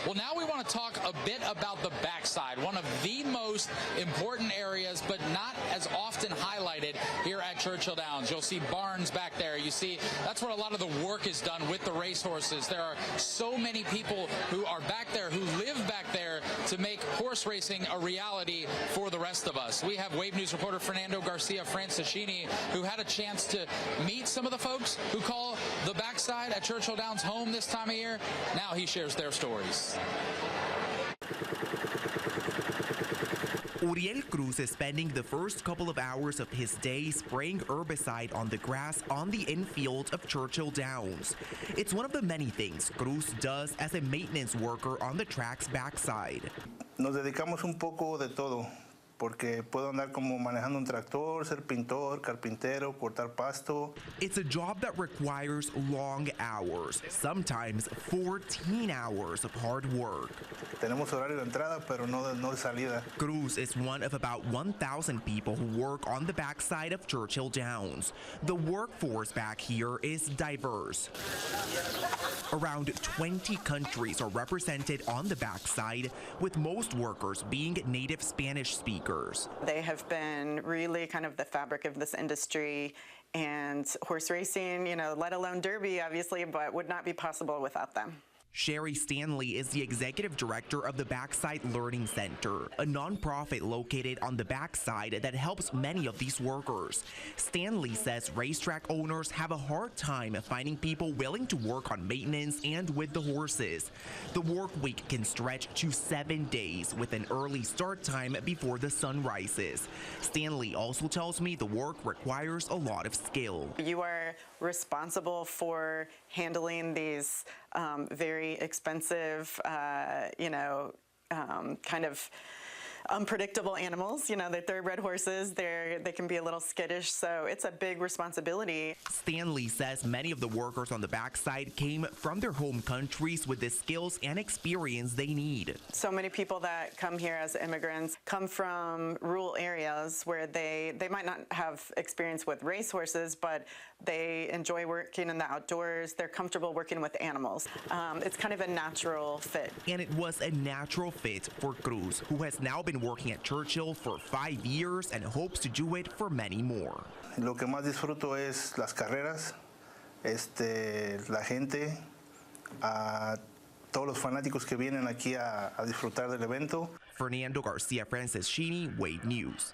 Well, now we want to talk a bit about the backside, one of the most important areas, but not as often highlighted here at Churchill Downs. You'll see barns back there. You see, that's where a lot of the work is done with the racehorses. There are so many people who are back there, who live back there to make horse racing a reality for the rest of us. We have Wave News reporter Fernando Garcia-Franceschini, who had a chance to meet some of the folks who call the backside at Churchill Downs home this time of year. Now he shares their stories. Uriel Cruz is spending the first couple of hours of his day spraying herbicide on the grass on the infield of Churchill Downs. It's one of the many things Cruz does as a maintenance worker on the track's backside. Nos dedicamos un poco de todo, porque puedo andar como manejando un tractor, ser pintor, carpintero, cortar pasto. It's a job that requires long hours, sometimes 14 hours of hard work. Tenemos horario de entrada, pero no de salida. Cruz is one of about 1,000 people who work on the backside of Churchill Downs. The workforce back here is diverse. Around 20 countries are represented on the backside, with most workers being native Spanish speakers. They have been really kind of the fabric of this industry, and horse racing, you know, let alone Derby, obviously, but would not be possible without them. Sherry Stanley is the executive director of the Backside Learning Center, a nonprofit located on the backside that helps many of these workers. Stanley says racetrack owners have a hard time finding people willing to work on maintenance and with the horses. The work week can stretch to 7 days with an early start time before the sun rises. Stanley also tells me the work requires a lot of skill. You are responsible for handling these very expensive, kind of unpredictable animals. You know, they're thoroughbred horses. They can be a little skittish, so it's a big responsibility. Stanley says many of the workers on the backside came from their home countries with the skills and experience they need. So many people that come here as immigrants come from rural areas where they might not have experience with racehorses, but they enjoy working in the outdoors. They're comfortable working with animals. It's kind of a natural fit. And it was a natural fit for Cruz, who has now been working at Churchill for 5 years and hopes to do it for many more. Lo que más disfruto es las carreras, la gente, a todos los fanáticos que vienen aquí a disfrutar del evento. Fernando Garcia-Franceschini, Wave News.